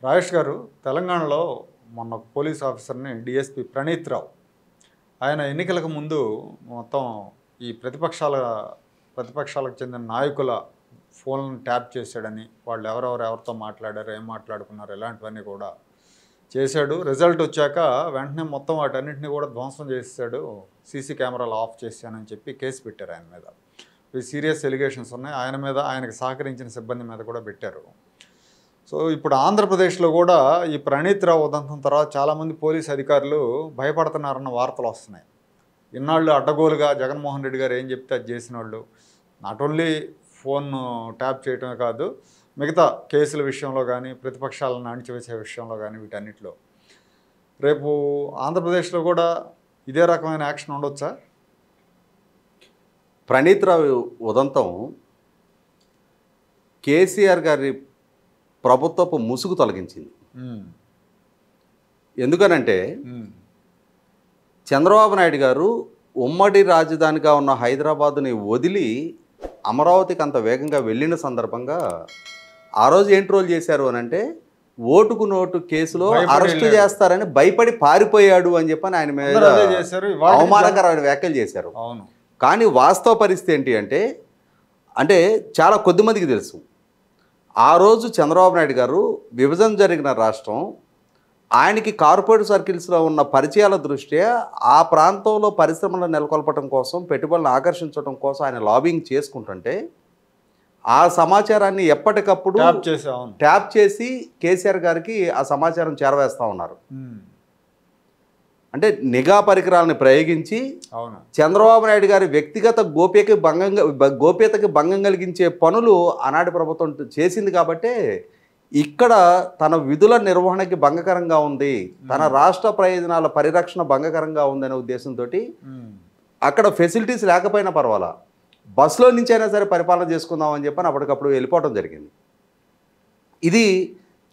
రాజేష్ గారు, తెలంగాణలో మొన్న పోలీస్ ఆఫీసర్ని డిఎస్పి ప్రణీత్ రావు ఆయన ఎన్నికలకు ముందు మొత్తం ఈ ప్రతిపక్షాలకు చెందిన నాయకుల ఫోన్లను ట్యాప్ చేశాడని, వాళ్ళు ఎవరితో మాట్లాడారు, ఏం మాట్లాడుకున్నారు, ఇలాంటివన్నీ కూడా చేశాడు. రిజల్ట్ వచ్చాక వెంటనే మొత్తం వాటన్నింటినీ కూడా ధ్వంసం చేశాడు, సీసీ కెమెరాలు ఆఫ్ చేశానని చెప్పి కేసు పెట్టారు ఆయన మీద. ఇవి సీరియస్ ఎలిగేషన్స్ ఉన్నాయి ఆయన మీద, ఆయనకు సహకరించిన సిబ్బంది మీద కూడా పెట్టారు. సో ఇప్పుడు ఆంధ్రప్రదేశ్లో కూడా ఈ ప్రణీత్ రావు ఉదంతం తర్వాత చాలామంది పోలీస్ అధికారులు భయపడుతున్నారన్న వార్తలు వస్తున్నాయి. ఇన్నాళ్ళు అడ్డగోలుగా జగన్మోహన్ రెడ్డి గారు ఏం చెప్తే అది చేసిన వాళ్ళు, నాట్ ఓన్లీ ఫోన్ ట్యాప్ చేయటమే కాదు, మిగతా కేసుల విషయంలో కానీ, ప్రతిపక్షాలను అణిచివేసే విషయంలో కానీ, వీటన్నిటిలో రేపు ఆంధ్రప్రదేశ్లో కూడా ఇదే రకమైన యాక్షన్ ఉండొచ్చా? ప్రణీత్ రావు ఉదంతం కేసీఆర్ గారి ప్రభుత్వపు ముసుగు తొలగించింది. ఎందుకనంటే చంద్రబాబు నాయుడు గారు ఉమ్మడి రాజధానిగా ఉన్న హైదరాబాదుని వదిలి అమరావతికి అంత వేగంగా వెళ్ళిన సందర్భంగా ఆ రోజు ఏం ట్రోల్ చేశారు అని అంటే, ఓటుకు నోటు కేసులో అరెస్టు చేస్తారని భయపడి పారిపోయాడు అని చెప్పని ఆయన మీద అవమానకరమైన వ్యాఖ్యలు చేశారు. కానీ వాస్తవ పరిస్థితి ఏంటి అంటే చాలా కొద్దిమందికి తెలుసు. ఆ రోజు చంద్రబాబు నాయుడు గారు విభజన జరిగిన రాష్ట్రం, ఆయనకి కార్పొరేట్ సర్కిల్స్లో ఉన్న పరిచయాల దృష్ట్యా ఆ ప్రాంతంలో పరిశ్రమలను నెలకొల్పడం కోసం, పెట్టుబడులను ఆకర్షించడం కోసం ఆయన లాబింగ్ చేసుకుంటుంటే ఆ సమాచారాన్ని ఎప్పటికప్పుడు ట్యాప్ చేసి కేసీఆర్ గారికి ఆ సమాచారం చేరవేస్తూ ఉన్నారు. అంటే నిఘా పరికరాలను ప్రయోగించి చంద్రబాబు నాయుడు గారి వ్యక్తిగత గోప్యతకి భంగం కలిగించే పనులు ఆనాటి ప్రభుత్వం చేసింది. కాబట్టే ఇక్కడ తన విధుల నిర్వహణకి భంగకరంగా ఉంది, తన రాష్ట్ర ప్రయోజనాల పరిరక్షణ భంగకరంగా ఉందనే ఉద్దేశంతో అక్కడ ఫెసిలిటీస్ లేకపోయినా పర్వాలా, బస్సులో నుంచి అయినా సరే పరిపాలన చేసుకుందాం అని చెప్పని అప్పటికప్పుడు వెళ్ళిపోవడం జరిగింది. ఇది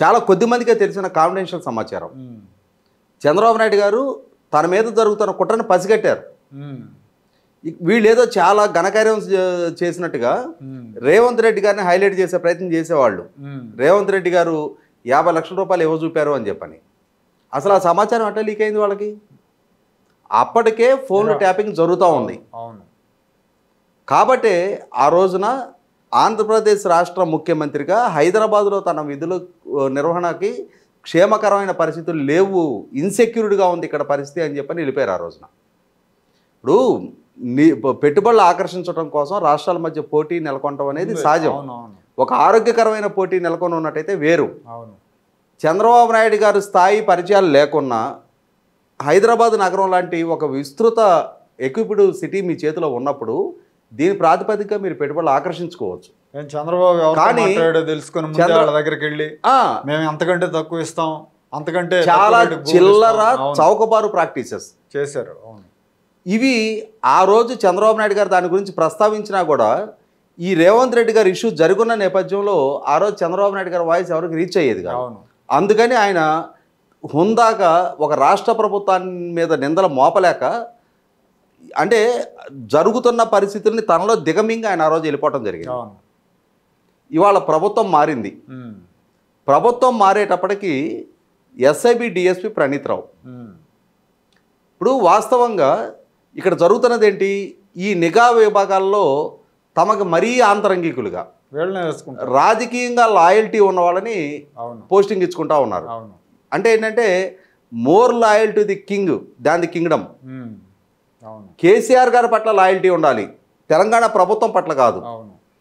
చాలా కొద్ది మందికే తెలిసిన కాన్ఫిడెన్షియల్ సమాచారం. చంద్రబాబు నాయుడు గారు తన మీద జరుగుతున్న కుట్రను పసిగట్టారు. వీళ్ళేదో చాలా ఘనకార్యం చేసినట్టుగా రేవంత్ రెడ్డి గారిని హైలైట్ చేసే ప్రయత్నం చేసేవాళ్ళు. రేవంత్ రెడ్డి గారు 50 లక్షల రూపాయలు ఏవో చూపారు అని చెప్పని. అసలు ఆ సమాచారం అట్లా లీక్ అయింది వాళ్ళకి. అప్పటికే ఫోన్ ట్యాపింగ్ జరుగుతూ ఉంది. కాబట్టే ఆ రోజున ఆంధ్రప్రదేశ్ రాష్ట్ర ముఖ్యమంత్రిగా హైదరాబాద్లో తన విధుల నిర్వహణకి క్షేమకరమైన పరిస్థితులు లేవు, ఇన్సెక్యూర్డ్గా ఉంది ఇక్కడ పరిస్థితి అని చెప్పని వెళ్ళిపోయారు ఆ రోజున. ఇప్పుడు పెట్టుబడులు ఆకర్షించడం కోసం రాష్ట్రాల మధ్య పోటీ నెలకొనడం అనేది సహజం. ఒక ఆరోగ్యకరమైన పోటీ నెలకొని ఉన్నట్టయితే వేరు. చంద్రబాబు నాయుడు గారి స్థాయి పరిచయాలు లేకున్నా హైదరాబాద్ నగరం లాంటి ఒక విస్తృత ఎక్విప్డ్ సిటీ మీ చేతిలో ఉన్నప్పుడు దీని ప్రాతిపదికగా మీరు పెట్టుబడులు ఆకర్షించుకోవచ్చు. చంద్రబాబు తెలుసుకుని వాళ్ళ దగ్గరికి వెళ్ళి మేము అంతకంటే తక్కువ ఇస్తాం, అంతకంటే చాలా చిల్లర చౌకబారు ప్రాక్టీసెస్ చేశారు. ఇవి ఆ రోజు చంద్రబాబు నాయుడు గారు దాని గురించి ప్రస్తావించినా కూడా ఈ రేవంత్ రెడ్డి గారు ఇష్యూ జరుగున్న నేపథ్యంలో ఆ రోజు చంద్రబాబు నాయుడు గారి వాయిస్ ఎవరికి రీచ్ అయ్యేది కాదు. అందుకని ఆయన హుందాగా ఒక రాష్ట్ర ప్రభుత్వాన్ని మీద నిందలు మోపలేక, అంటే జరుగుతున్న పరిస్థితుల్ని తనలో దిగమింగి ఆయన ఆ రోజు వెళ్ళిపోవటం జరిగింది. ఇవాళ ప్రభుత్వం మారింది. ప్రభుత్వం మారేటప్పటికి ఎస్ఐబి డిఎస్పి ప్రణీత్ రావు. ఇప్పుడు వాస్తవంగా ఇక్కడ జరుగుతున్నది ఏంటి, ఈ నిఘా విభాగాల్లో తమకు మరీ ఆంతరంగికులుగా రాజకీయంగా లాయల్టీ ఉన్న వాళ్ళని పోస్టింగ్ ఇచ్చుకుంటా ఉన్నారు. అంటే ఏంటంటే more loyal to the king than the Kingdom. KCR గారి పట్ల లాయల్టీ ఉండాలి, తెలంగాణ ప్రభుత్వం పట్ల కాదు.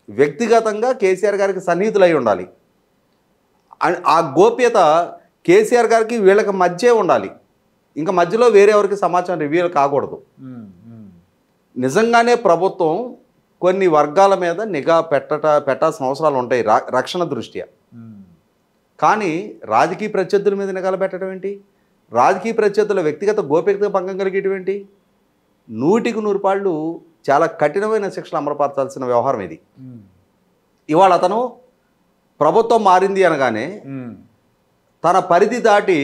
వ్యక్తిగతంగా కేసీఆర్ గారికి సన్నిహితులై ఉండాలి. ఆ గోప్యత కేసీఆర్ గారికి వీళ్ళకి మధ్య ఉండాలి. ఇంకా మధ్యలో వేరే ఎవరికి సమాచారం రివీల్ కాకూడదు. నిజంగానే ప్రభుత్వం కొన్ని వర్గాల మీద నిఘా పెట్టాల్సిన అవసరాలు ఉంటాయి రక్షణ దృష్ట్యా. కానీ రాజకీయ ప్రత్యర్థుల మీద నిఘాలు పెట్టడం ఏంటి, రాజకీయ ప్రత్యర్థుల వ్యక్తిగత గోప్యత భంగం కలిగేయడం ఏంటి? 100కి 100 పాళ్ళు చాలా కఠినమైన శిక్షలు అమలుపరచాల్సిన వ్యవహారం ఇది. ఇవాళ అతను ప్రభుత్వం మారింది అనగానే తన పరిధి దాటి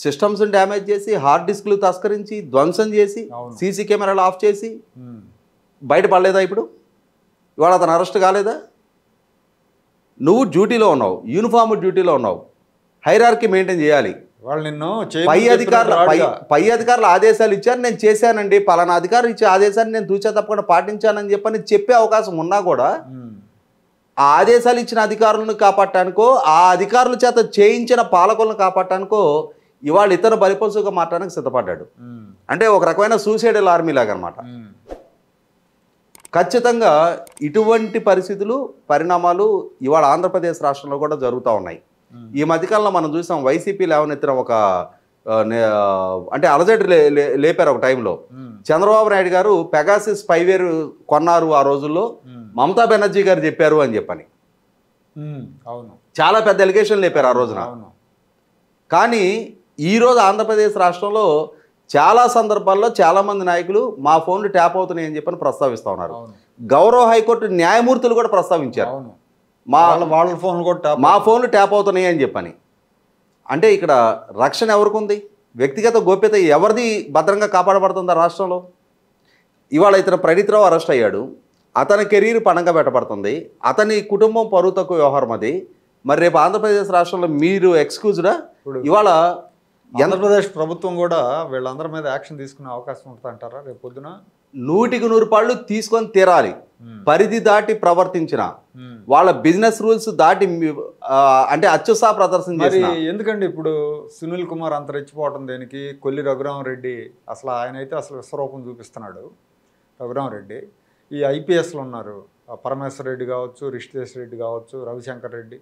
సిస్టమ్స్ని డ్యామేజ్ చేసి, హార్డ్ డిస్క్లు తస్కరించి, ధ్వంసం చేసి, సీసీ కెమెరాలు ఆఫ్ చేసి బయటపడలేదా? ఇప్పుడు ఇవాళ అతను అరెస్ట్ కాలేదా? నువ్వు డ్యూటీలో ఉన్నావు, యూనిఫామ్ డ్యూటీలో ఉన్నావు, హైరార్కీ మెయింటైన్ చేయాలి. వాళ్ళు నిన్ను పై అధికారులు ఆదేశాలు ఇచ్చారు, నేను చేశానండి, పలానా అధికారులు ఇచ్చే ఆదేశాన్ని నేను తూచా తప్పకుండా పాటించానని చెప్పని చెప్పే అవకాశం ఉన్నా కూడా ఆ ఆదేశాలు ఇచ్చిన అధికారులను కాపాడటానికో ఆ అధికారుల చేత చేయించిన పాలకులను కాపాడటానికో ఇవాళ ఇతను బలిపశువుగా మారడానికి సిద్ధపడ్డాడు. అంటే ఒక రకమైన సూసైడల్ ఆర్మీ లాగా అనమాట. ఖచ్చితంగా ఇటువంటి పరిస్థితులు పరిణామాలు ఇవాళ ఆంధ్రప్రదేశ్ రాష్ట్రంలో కూడా జరుగుతూ ఉన్నాయి. ఈ మధ్యకాలంలో మనం చూసాం వైసీపీ లేవనెత్తిన ఒక అంటే అలజడి లేపారు ఒక టైంలో. చంద్రబాబు నాయుడు గారు పెగాసిస్ స్పైవేర్ కొన్నారు ఆ రోజుల్లో, మమతా బెనర్జీ గారు చెప్పారు అని చెప్పని చాలా పెద్ద ఎలిగేషన్ లేపారు ఆ రోజున. కానీ ఈరోజు ఆంధ్రప్రదేశ్ రాష్ట్రంలో చాలా సందర్భాల్లో చాలామంది నాయకులు మా ఫోన్లు ట్యాప్ అవుతున్నాయి అని చెప్పని ప్రస్తావిస్తూ ఉన్నారు. గౌరవ హైకోర్టు న్యాయమూర్తులు కూడా ప్రస్తావించారు మా ఫోన్లు ట్యాప్ అవుతున్నాయి అని చెప్పని. అంటే ఇక్కడ రక్షణ ఎవరికి ఉంది? వ్యక్తిగత గోప్యత ఎవరిది భద్రంగా కాపాడబడుతుందా రాష్ట్రంలో? ఇవాళ ఇతను ప్రణీత్రావు అరెస్ట్ అయ్యాడు, అతని కెరీర్ పణంగా పెట్టబడుతుంది, అతని కుటుంబం పరువు తక్కువ వ్యవహారం అది. మరి రేపు ఆంధ్రప్రదేశ్ రాష్ట్రంలో మీరు ఎక్స్క్యూజ్డా? ఇవాళ ఆంధ్రప్రదేశ్ ప్రభుత్వం కూడా వీళ్ళందరి మీద యాక్షన్ తీసుకునే అవకాశం ఉంటుంది అంటారా రేపు పొద్దున? 100% తీసుకొని తీరాలి. పరిధి దాటి ప్రవర్తించిన వాళ్ళ బిజినెస్ రూల్స్ దాటి అంటే అత్యుత్సాహ ప్రదర్శన చేసిన. ఎందుకండి ఇప్పుడు సునీల్ కుమార్ అంత రెచ్చిపోవటం దేనికి? కొల్లి రఘురామరెడ్డి అసలు ఆయన అయితే అసలు విశ్వరూపం చూపిస్తున్నాడు రఘురామరెడ్డి. ఈ ఐపీఎస్లు ఉన్నారు, పరమేశ్వర రెడ్డి కావచ్చు, రిషితేష్ రెడ్డి కావచ్చు, రవిశంకర్ రెడ్డి,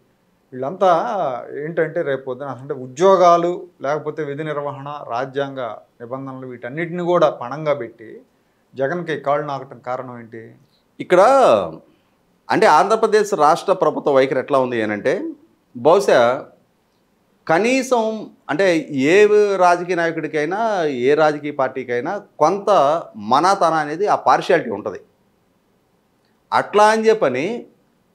వీళ్ళంతా ఏంటంటే రేపు పొద్దున అంటే ఉద్యోగాలు లేకపోతే విధి నిర్వహణ, రాజ్యాంగ నిబంధనలు వీటన్నిటిని కూడా పణంగా పెట్టి జగన్కి కాళ్ళు నాకటం కారణం ఏంటి? ఇక్కడ అంటే ఆంధ్రప్రదేశ్ రాష్ట్ర ప్రభుత్వ వైఖరి ఎట్లా ఉంది అంటే, బహుశా కనీసం అంటే ఏ రాజకీయ నాయకుడికైనా ఏ రాజకీయ పార్టీకైనా కొంత మనాతన అనేది ఆ పార్షియాలిటీ ఉంటుంది. అట్లా అని చెప్పని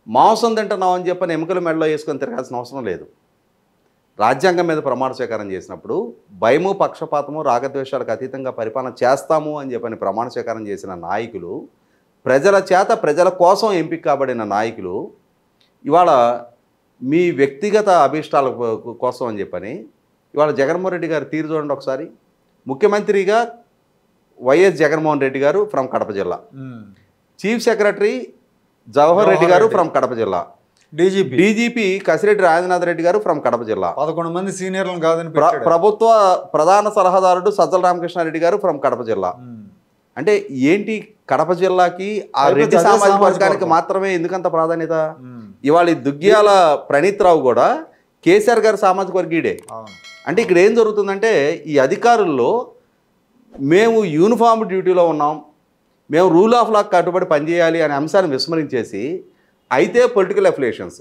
మాంసం తింటున్నాం అని చెప్పని ఎముకల మెడలో వేసుకొని తిరగాల్సిన అవసరం లేదు. రాజ్యాంగం మీద ప్రమాణ స్వీకారం చేసినప్పుడు భయము, పక్షపాతము, రాగద్వేషాలకు అతీతంగా పరిపాలన చేస్తాము అని చెప్పని ప్రమాణ స్వీకారం చేసిన నాయకులు, ప్రజల చేత ప్రజల కోసం ఎంపిక కాబడిన నాయకులు ఇవాళ మీ వ్యక్తిగత అభీష్టాల కోసం అని చెప్పని ఇవాళ జగన్మోహన్ రెడ్డి గారు తీరు చూడండి ఒకసారి. ముఖ్యమంత్రిగా వైఎస్ జగన్మోహన్ రెడ్డి గారు ఫ్రమ్ కడప జిల్లా, చీఫ్ సెక్రటరీ జవహర్ రెడ్డి గారు ఫ్రమ్ కడప జిల్లా, డీజీపీ కసిరెడ్డి రాజనాథ్ రెడ్డి గారు ఫ్రమ్ కడప జిల్లా, 11 మంది సీనియర్లను కాదని ప్రభుత్వ ప్రధాన సలహాదారుడు సజ్జల రామకృష్ణారెడ్డి గారు ఫ్రమ్ కడప జిల్లా. అంటే ఏంటి కడప జిల్లాకి ఆ రెడ్డి సామాజిక వర్గానికి మాత్రమే ఎందుకంత ప్రాధాన్యత? ఇవాళ దుగ్గ్యాల ప్రణీత్రావు కూడా కేసీఆర్ గారి సామాజిక వర్గీయుడే. అంటే ఇక్కడ ఏం జరుగుతుందంటే ఈ అధికారుల్లో మేము యూనిఫామ్ డ్యూటీలో ఉన్నాం, మేము రూల్ ఆఫ్ లా కట్టుబడి పనిచేయాలి అనే అంశాన్ని విస్మరించేసి అయితే పొలిటికల్ అఫిలియేషన్స్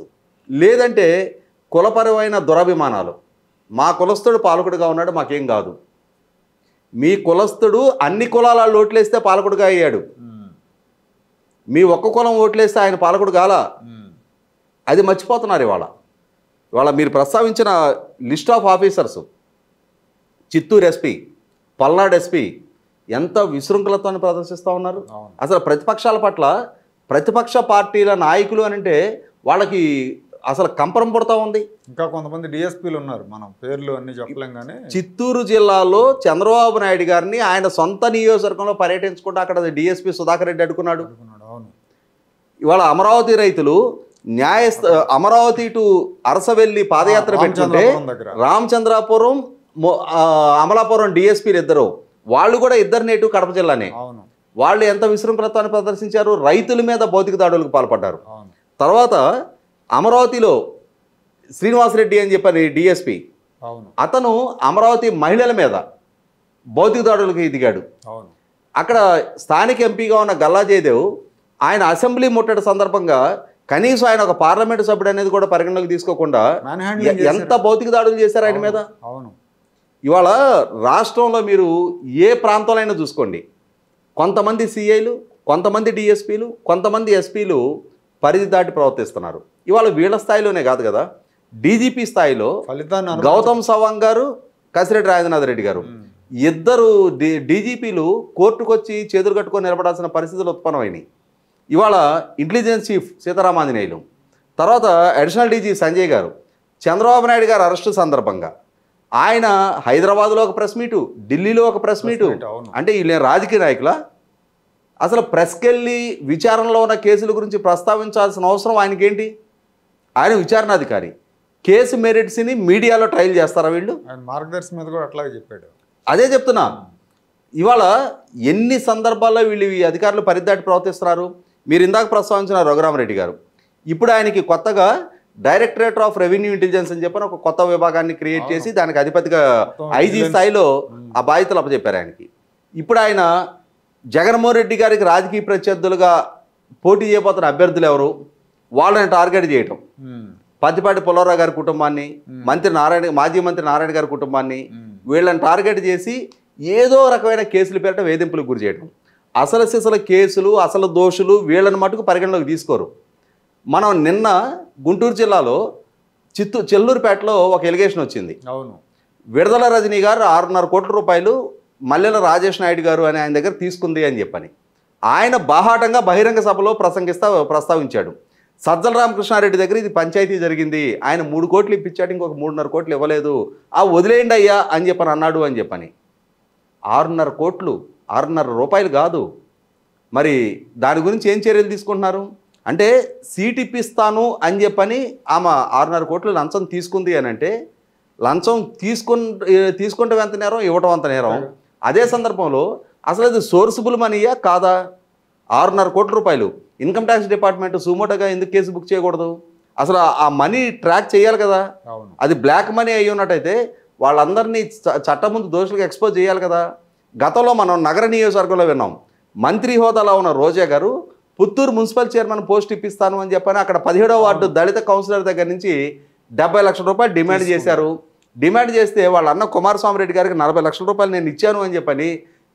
లేదంటే కులపరమైన దురభిమానాలు, మా కులస్తుడు పాలకుడుగా ఉన్నాడు మాకేం కాదు, మీ కులస్తుడు అన్ని కులాల ఓట్లేస్తే పాలకుడుగా అయ్యాడు, మీ ఒక్క కులం ఓట్లేస్తే ఆయన పాలకుడు కాలా, అది మర్చిపోతున్నారు. ఇవాళ మీరు ప్రస్తావించిన list of officers, Chittoor SP, Palnadu SP ఎంత విశృంఖలత్వాన్ని ప్రదర్శిస్తూ ఉన్నారు. అసలు ప్రతిపక్షాల పట్ల ప్రతిపక్ష పార్టీల నాయకులు అని అంటే వాళ్ళకి అసలు కంపరం పడుతూ ఉంది. ఇంకా కొంతమంది డిఎస్పీలు ఉన్నారు, మనం పేర్లు అన్ని చెప్పలేం. కానీ చిత్తూరు జిల్లాలో చంద్రబాబు నాయుడు గారిని ఆయన సొంత నియోజకవర్గంలో పర్యటించుకుంటూ అక్కడ డిఎస్పీ సుధాకర్ రెడ్డి అడుగున్నాడు. ఇవాళ అమరావతి రైతులు అమరావతి టు అరసవెల్లి పాదయాత్ర పెట్టుకుంటే రామచంద్రాపురం, అమలాపురం డిఎస్పీలు ఇద్దరు, వాళ్ళు కూడా ఇద్దరు నేటివ్ కడప జిల్లానే. వాళ్ళు ఎంత విశృంఖలత్వాన్ని ప్రదర్శించారు, రైతుల మీద భౌతిక దాడులకు పాల్పడ్డారు. తర్వాత అమరావతిలో శ్రీనివాసరెడ్డి అని చెప్పని డిఎస్పీ, అతను అమరావతి మహిళల మీద భౌతిక దాడులకు దిగాడు. అక్కడ స్థానిక ఎంపీగా ఉన్న గల్లా జయదేవ్ ఆయన అసెంబ్లీ ముట్టడి సందర్భంగా కనీసం ఆయన ఒక పార్లమెంటు సభ్యుడు అనేది కూడా పరిగణలోకి తీసుకోకుండా ఎంత భౌతిక దాడులు చేశారు ఆయన మీద. ఇవాళ రాష్ట్రంలో మీరు ఏ ప్రాంతంలో చూసుకోండి, కొంతమంది సిఐలు, కొంతమంది డిఎస్పీలు, కొంతమంది ఎస్పీలు పరిధి దాటి ప్రవర్తిస్తున్నారు. ఇవాళ వీళ్ళ స్థాయిలోనే కాదు కదా, డీజీపీ స్థాయిలో గౌతమ్ సవాంగ్ గారు, కసిరెడ్డి రాజనాథ్ రెడ్డి గారు ఇద్దరు డీజీపీలు కోర్టుకు వచ్చి చేతులు కట్టుకొని నిలబడాల్సిన పరిస్థితులు ఉత్పన్నమైనాయి. ఇవాళ ఇంటెలిజెన్స్ చీఫ్ సీతారామాంజనేయులు, తర్వాత అడిషనల్ డీజీ సంజయ్ గారు, చంద్రబాబు నాయుడు గారు అరెస్టు సందర్భంగా ఆయన హైదరాబాద్లో ఒక ప్రెస్ మీటు, ఢిల్లీలో ఒక ప్రెస్ మీటు. అంటే వీళ్ళే రాజకీయ నాయకులా? అసలు ప్రెస్కి వెళ్ళి విచారణలో ఉన్న కేసుల గురించి ప్రస్తావించాల్సిన అవసరం ఆయనకేంటి? ఆయన విచారణాధికారి. కేసు మెరిట్స్ని మీడియాలో ట్రయల్ చేస్తారా వీళ్ళు? ఆయన మార్గదర్శి మీద కూడా అట్లాగే చెప్పాడు. అదే చెప్తున్నా. ఇవాళ ఎన్ని సందర్భాల్లో వీళ్ళు ఈ అధికారులు పరిదాటి ప్రవర్తిస్తున్నారు. మీరు ఇందాక ప్రస్తావించిన రఘురామరెడ్డి గారు, ఇప్పుడు ఆయనకి కొత్తగా డైరెక్టరేట్ ఆఫ్ రెవెన్యూ ఇంటెలిజెన్స్ అని చెప్పని ఒక కొత్త విభాగాన్ని క్రియేట్ చేసి దానికి అధిపతిగా ఐజీ స్థాయిలో ఆ బాధ్యతలు అప్పచెప్పారు ఆయనకి. ఇప్పుడు ఆయన జగన్మోహన్ రెడ్డి గారికి రాజకీయ ప్రత్యర్థులుగా పోటీ చేయబోతున్న అభ్యర్థులు ఎవరు, వాళ్ళని టార్గెట్ చేయటం. పత్తిపాటి పుల్లారావు గారి కుటుంబాన్ని, మాజీ మంత్రి నారాయణ గారి కుటుంబాన్ని, వీళ్ళని టార్గెట్ చేసి ఏదో రకమైన కేసులు పేరట వేధింపులకు గురి చేయడం. అసలు సిసల కేసులు, అసలు దోషులు వీళ్ళని మటుకు పరిగణలోకి తీసుకోరు. మనం నిన్న గుంటూరు జిల్లాలో చెల్లూరుపేటలో ఒక ఎలిగేషన్ వచ్చింది. అవును, విడుదల రజనీ గారు 6.5 కోట్ల రూపాయలు మల్లెల రాజేష్ నాయుడు గారు అని ఆయన దగ్గర తీసుకుంది అని చెప్పని ఆయన బాహాటంగా బహిరంగ సభలో ప్రస్తావించాడు. సజ్జల రామకృష్ణారెడ్డి దగ్గర ఇది పంచాయతీ జరిగింది, ఆయన 3 కోట్లు ఇప్పించాడు, ఇంకొక 3.5 కోట్లు ఇవ్వలేదు, వదిలేయండి అయ్యా అని చెప్పని అన్నాడు అని చెప్పని. 6.5 కోట్లు 6.5 రూపాయలు కాదు. మరి దాని గురించి ఏం చర్యలు తీసుకుంటున్నారు అంటే, సీట్ ఇప్పిస్తాను అని చెప్పని ఆమె 6.5 కోట్లు లంచం తీసుకుంది అని అంటే, లంచం తీసుకుంటే ఎంత నేరం, ఇవ్వటం అంత నేరం. అదే సందర్భంలో అసలు అది సోర్సిబుల్ మనీయా కాదా? 6.5 కోట్ల రూపాయలు ఇన్కమ్ ట్యాక్స్ డిపార్ట్మెంట్ సుమోటోగా ఎందుకు కేసు బుక్ చేయకూడదు? అసలు ఆ మనీ ట్రాక్ చేయాలి కదా. అది బ్లాక్ మనీ అయ్యి ఉన్నట్టయితే వాళ్ళందరినీ చట్టం ముందు దోషులకు ఎక్స్పోజ్ చేయాలి కదా. గతంలో మనం నగర నియోజకవర్గంలో విన్నాం, మంత్రి హోదాలో ఉన్న రోజా గారు పుత్తూరు మున్సిపల్ చైర్మన్ పోస్ట్ ఇప్పిస్తాను అని చెప్పని అక్కడ 17వ వార్డు దళిత కౌన్సిలర్ దగ్గర నుంచి 70 లక్షల రూపాయలు డిమాండ్ చేశారు. డిమాండ్ చేస్తే వాళ్ళ అన్న కుమారస్వామి రెడ్డి గారికి 40 లక్షల రూపాయలు నేను ఇచ్చాను అని చెప్పని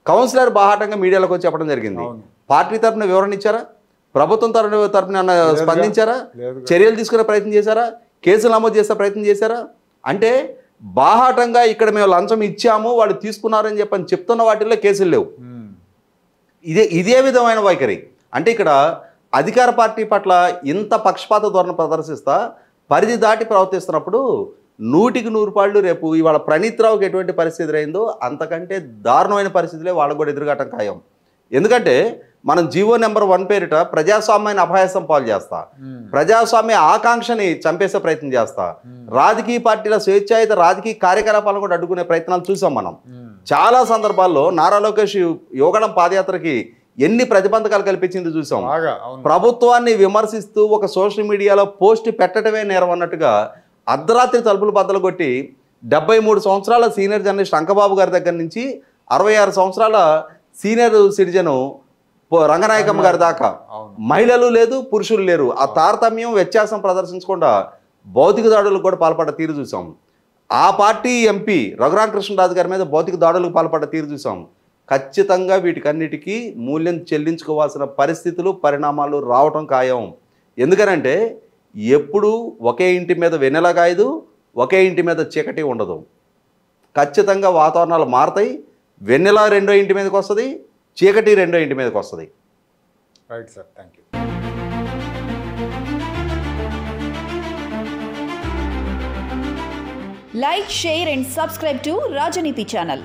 కౌన్సిలర్ బాహాటంగా మీడియాలోకి వచ్చి చెప్పడం జరిగింది. పార్టీ తరఫున వివరణ ఇచ్చారా? ప్రభుత్వం తరఫున స్పందించారా? చర్యలు తీసుకునే ప్రయత్నం చేశారా? కేసులు నమోదు చేసే ప్రయత్నం చేశారా? అంటే బాహాటంగా ఇక్కడ మేము లంచం ఇచ్చాము, వాళ్ళు తీసుకున్నారని చెప్పని చెప్తున్న వాటిల్లో కేసులు లేవు. ఇదే విధమైన వైఖరి. అంటే ఇక్కడ అధికార పార్టీ పట్ల ఇంత పక్షపాత ధోరణి ప్రదర్శిస్తా పరిధి దాటి ప్రవర్తిస్తున్నప్పుడు 100కి 100 పాళ్ళు రేపు ఇవాళ ప్రణీత్ రావుకి ఎటువంటి పరిస్థితి ఎదురైందో అంతకంటే దారుణమైన పరిస్థితులే వాళ్ళకు కూడా ఎదురుగట్టం ఖాయం. ఎందుకంటే మనం జీవో నెంబర్ 1 పేరిట ప్రజాస్వామ్యాన్ని అభాయసం పాలు చేస్తా, ప్రజాస్వామ్య ఆకాంక్షని చంపేసే ప్రయత్నం చేస్తా, రాజకీయ పార్టీల స్వేచ్ఛాయుత రాజకీయ కార్యకలాపాలను కూడా అడ్డుకునే ప్రయత్నాలు చూసాం మనం. చాలా సందర్భాల్లో నారా లోకేష్ యువగళం పాదయాత్రకి ఎన్ని ప్రతిబంధకాలు కల్పించింది చూసాం. ప్రభుత్వాన్ని విమర్శిస్తూ ఒక సోషల్ మీడియాలో పోస్ట్ పెట్టడమే నేరం అన్నట్టుగా అర్ధరాత్రి తలుపులు బద్దలు కొట్టి 73 సంవత్సరాల సీనియర్ జర్నలిస్ట్ అంకబాబు గారి దగ్గర నుంచి 66 సంవత్సరాల సీనియర్ సిటిజను రంగనాయకమ్మ గారి దాకా మహిళలు లేదు, పురుషులు లేరు. ఆ తారతమ్యం వ్యత్యాసం ప్రదర్శించకుండా భౌతిక దాడులకు కూడా పాల్పడ్డ తీరు చూసాం. ఆ పార్టీ ఎంపీ రఘురామకృష్ణరాజు గారి మీద భౌతిక దాడులకు పాల్పడ్డ తీరు చూసాం. ఖచ్చితంగా వీటికన్నిటికీ మూల్యం చెల్లించుకోవాల్సిన పరిస్థితులు, పరిణామాలు రావటం ఖాయం. ఎందుకనంటే ఎప్పుడు ఒకే ఇంటి మీద వెన్నెల కాయదు, ఒకే ఇంటి మీద చీకటి ఉండదు. ఖచ్చితంగా వాతావరణాలు మారుతాయి. వెన్నెల రెండో ఇంటి మీదకి వస్తుంది, చీకటి రెండో ఇంటి మీదకి వస్తుంది. Right sir, thank you. Like, share and subscribe to Rajaniti channel.